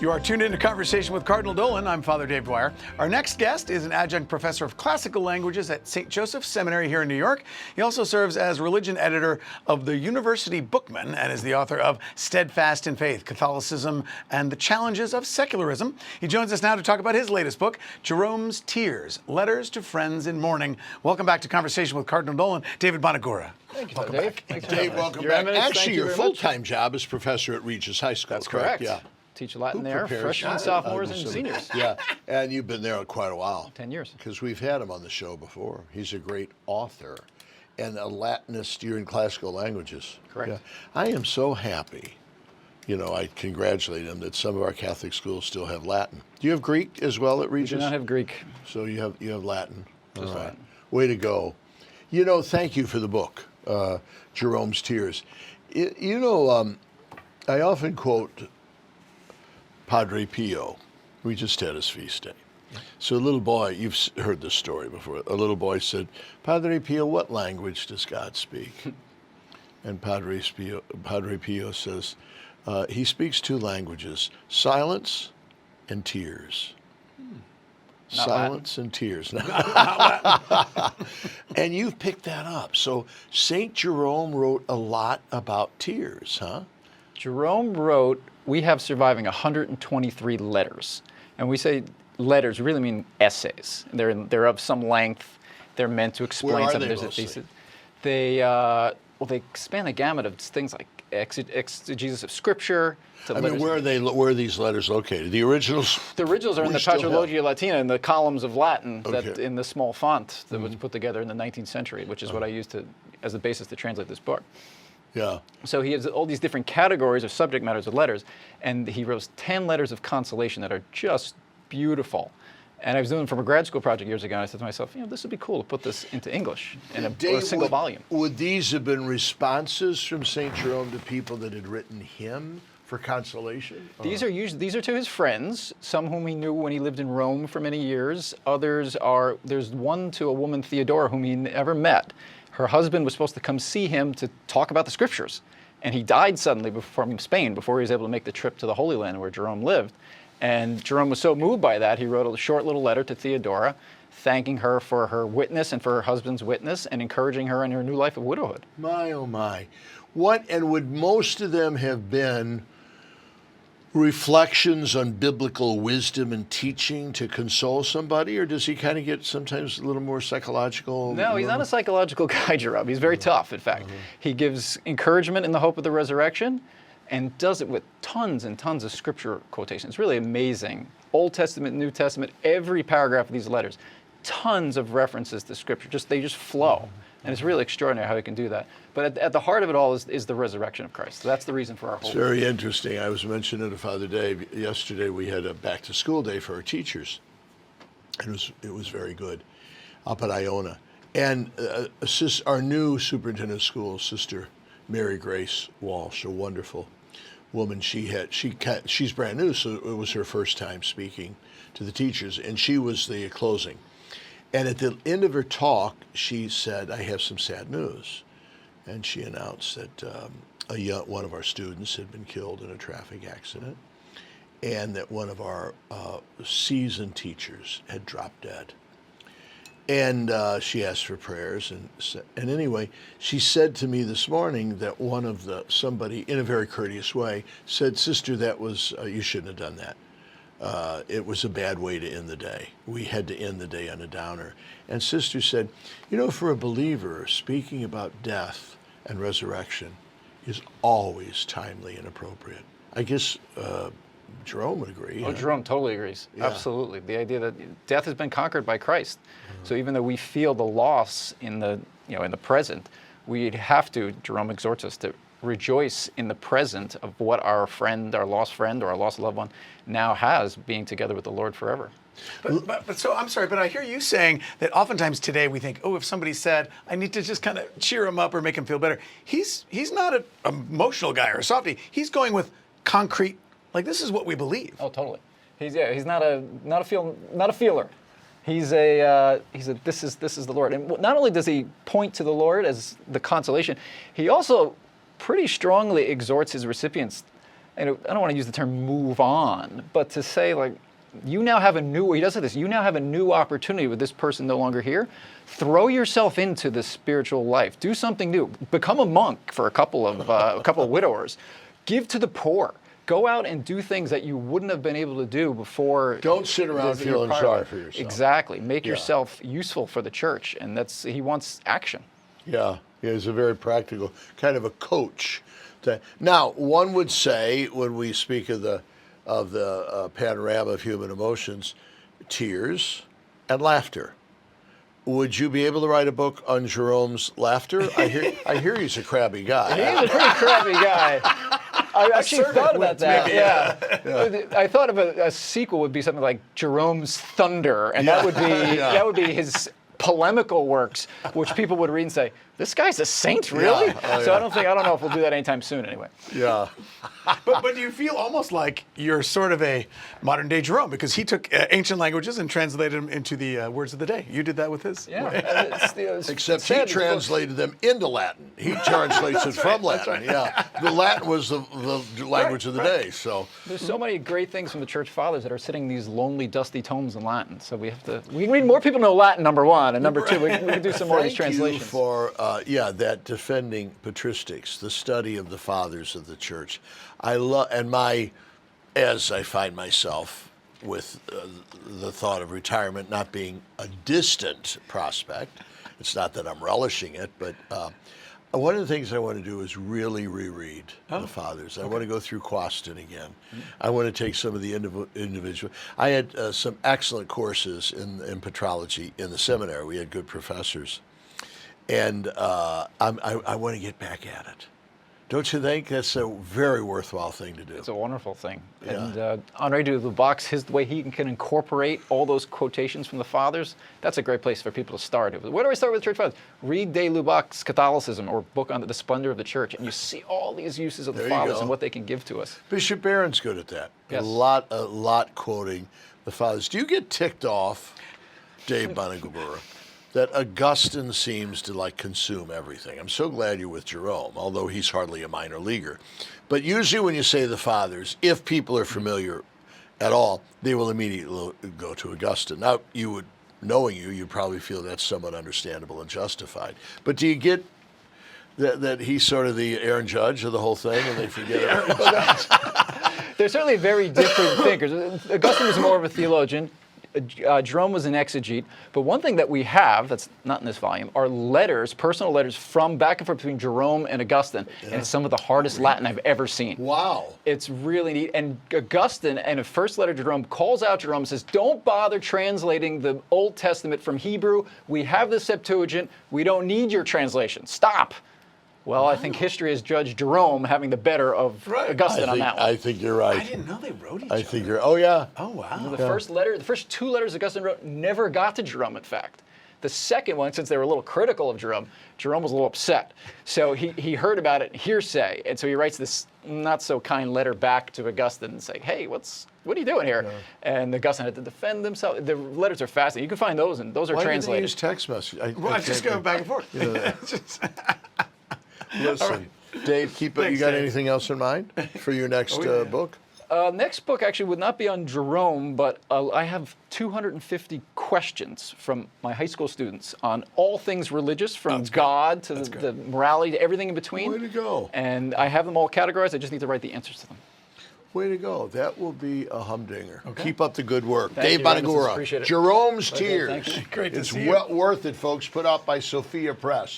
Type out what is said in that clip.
You are tuned into Conversation with Cardinal Dolan. I'm Father Dave Dwyer. Our next guest is an adjunct professor of classical languages at St. Joseph's Seminary here in New York. He also serves as religion editor of the University Bookman and is the author of Steadfast in Faith, Catholicism and the Challenges of Secularism. He joins us now to talk about his latest book, Jerome's Tears, Letters to Friends in Mourning. Welcome back to Conversation with Cardinal Dolan, David Bonagura. Thank you, welcome Dave. back. Dave, welcome back. Actually, your full-time job is professor at Regis High School. That's correct. Yeah. Teach Latin there, freshmen, sophomores, and seniors. Yeah, and you've been there quite a while. 10 years. Because we've had him on the show before. He's a great author and a Latinist in classical languages. Correct. Yeah. I am so happy. You know, I congratulate him that some of our Catholic schools still have Latin. Do you have Greek as well at Regis? We do not have Greek. So you have Latin. Just all right. Latin. Way to go. You know, thank you for the book, Jerome's Tears. I often quote Padre Pio. We just had his feast day. So a little boy, you've heard this story before, a little boy said, Padre Pio, what language does God speak? And Padre Pio says, he speaks two languages, silence and tears. Silence and tears. And you've picked that up. So St. Jerome wrote a lot about tears, huh? Jerome wrote, we have surviving 123 letters. And we say letters, we really mean essays. They're of some length. They're meant to explain Where are something. they There's a mostly? thesis. They span the gamut of things like exegesis of Scripture. To I mean, where are these letters located? The originals? The originals are in the Patrologia Latina, in the columns of Latin, that Okay. in the small font that was put together in the 19th century, which is what I used as the basis to translate this book. Yeah. So he has all these different categories of subject matters of letters, and he wrote 10 letters of consolation that are just beautiful. And I was doing from a grad school project years ago, and I said to myself, this would be cool to put this into English in a single volume. Would these have been responses from St. Jerome to people that had written him for consolation? These are to his friends, some whom he knew when he lived in Rome for many years. Others there's one to a woman, Theodora, whom he never met. Her husband was supposed to come see him to talk about the Scriptures, and he died suddenly from Spain before he was able to make the trip to the Holy Land where Jerome lived. And Jerome was so moved by that, he wrote a short little letter to Theodora, thanking her for her witness and for her husband's witness, and encouraging her in her new life of widowhood. My, oh my. Would most of them have been reflections on biblical wisdom and teaching to console somebody, or does he kind of get sometimes a little more psychological? No, he's not a psychological guy, Jerome. He's very tough, in fact. He gives encouragement in the hope of the resurrection and does it with tons and tons of scripture quotations. It's really amazing. Old Testament, New Testament, every paragraph of these letters, tons of references to scripture. They just flow. And it's really extraordinary how he can do that. But at the heart of it all is the resurrection of Christ. So that's the reason for our whole. It's very interesting. I was mentioning to Father Dave yesterday. We had a back-to-school day for our teachers, and it was very good up at Iona. And our new superintendent of schools, Sister Mary Grace Walsh, a wonderful woman. She's brand new, so it was her first time speaking to the teachers, and she was the closing. And at the end of her talk, she said, I have some sad news. And she announced that one of our students had been killed in a traffic accident, and that one of our seasoned teachers had dropped dead. And she asked for prayers. And anyway, she said to me this morning that somebody, in a very courteous way, said, Sister, that was, you shouldn't have done that. It was a bad way to end the day. We had to end the day on a downer. And Sister said, for a believer, speaking about death and resurrection is always timely and appropriate. I guess Jerome would agree. Oh, Jerome totally agrees. Yeah. Absolutely. The idea that death has been conquered by Christ. So even though we feel the loss in the present, we have to, Jerome exhorts us to rejoice in the present of what our lost friend or our lost loved one now has, being together with the Lord forever. But so I'm sorry, but I hear you saying that oftentimes today we think, if somebody said, I need to just kind of cheer him up or make him feel better. He's not an emotional guy or a softie. He's going with concrete, like this is what we believe. Oh, totally. He's not a feeler. He's this is the Lord. And not only does he point to the Lord as the consolation, he also pretty strongly exhorts his recipients I don't want to use the term move on, but to say like, you now have a new, he does say this, you now have a new opportunity with this person no longer here. Throw yourself into the spiritual life. Do something new. Become a monk for a couple of widowers. Give to the poor. Go out and do things that you wouldn't have been able to do before. Don't sit around feeling sorry for yourself. Exactly. Make yourself useful for the church, and he wants action. Yeah, he's a very practical kind of a coach. Now, one would say when we speak of the panorama of human emotions, tears and laughter. Would you be able to write a book on Jerome's laughter? I hear he's a crabby guy. He's a pretty crabby guy. I actually thought about that. Maybe, yeah. I thought of a sequel would be something like Jerome's Thunder, and that would be his polemical works, which people would read and say, "This guy's a saint, really?" So I don't know if we'll do that anytime soon, anyway. Yeah. But do you feel almost like you're sort of a modern day Jerome, because he took ancient languages and translated them into the words of the day? You did that with his. Yeah. Except he translated them into Latin. He translates it from Latin. Right. Yeah. The Latin was the language of the day. So there's so many great things from the church fathers that are sitting in these lonely, dusty tomes in Latin. So we need more people know Latin, number one, and number two, we can do some more of these translations. Thank you for that defending patristics, the study of the fathers of the church. I love, as I find myself with the thought of retirement not being a distant prospect. It's not that I'm relishing it, but one of the things I want to do is really reread the fathers. I want to go through Quaston again. I want to take some of the individual. I had some excellent courses in patrology in the seminary. We had good professors. And I want to get back at it. Don't you think that's a very worthwhile thing to do? It's a wonderful thing. Yeah. And Henri de Lubac, the way he can incorporate all those quotations from the fathers, that's a great place for people to start. Where do I start with the church fathers? Read de Lubac's Catholicism, or book on the splendor of the church, and you see all these uses of the fathers and what they can give to us. Bishop Barron's good at that. Yes. A lot quoting the fathers. Do you get ticked off, Dave Bonagura, that Augustine seems to consume everything? I'm so glad you're with Jerome, although he's hardly a minor leaguer. But usually when you say the fathers, if people are familiar at all, they will immediately go to Augustine. Now, knowing you'd probably feel that's somewhat understandable and justified. But do you get that he's sort of the Aaron Judge of the whole thing, and they forget it? They're certainly very different thinkers. Augustine was more of a theologian. Jerome was an exegete, but one thing that we have that's not in this volume are letters, personal letters from back and forth between Jerome and Augustine, and it's some of the hardest Latin I've ever seen. Wow. It's really neat. And Augustine, in a first letter to Jerome, calls out Jerome and says, don't bother translating the Old Testament from Hebrew. We have the Septuagint. We don't need your translation. Stop. Well, I think history has judged Jerome having the better of Augustine on that one. I think you're right. I didn't know they wrote each other. Oh, yeah. Oh, wow. The first two letters Augustine wrote never got to Jerome, in fact. The second one, since they were a little critical of Jerome was a little upset. So he heard about it hearsay, and so he writes this not-so-kind letter back to Augustine and saying, hey, what are you doing here? Yeah. And Augustine had to defend himself. The letters are fascinating. You can find those, and those are translated. Why did they use text message? I just go back and forth. Listen, Dave, you got Dave. anything else in mind for your next book? Next book actually would not be on Jerome, but I have 250 questions from my high school students on all things religious, from God to the morality to everything in between. Way to go. And I have them all categorized. I just need to write the answers to them. Way to go. That will be a humdinger. Okay. Keep up the good work. Thank Dave you, Bonagura, appreciate it. Jerome's Tears. Thank you. Great to it's see you. Worth it, folks. Put out by Sophia Press.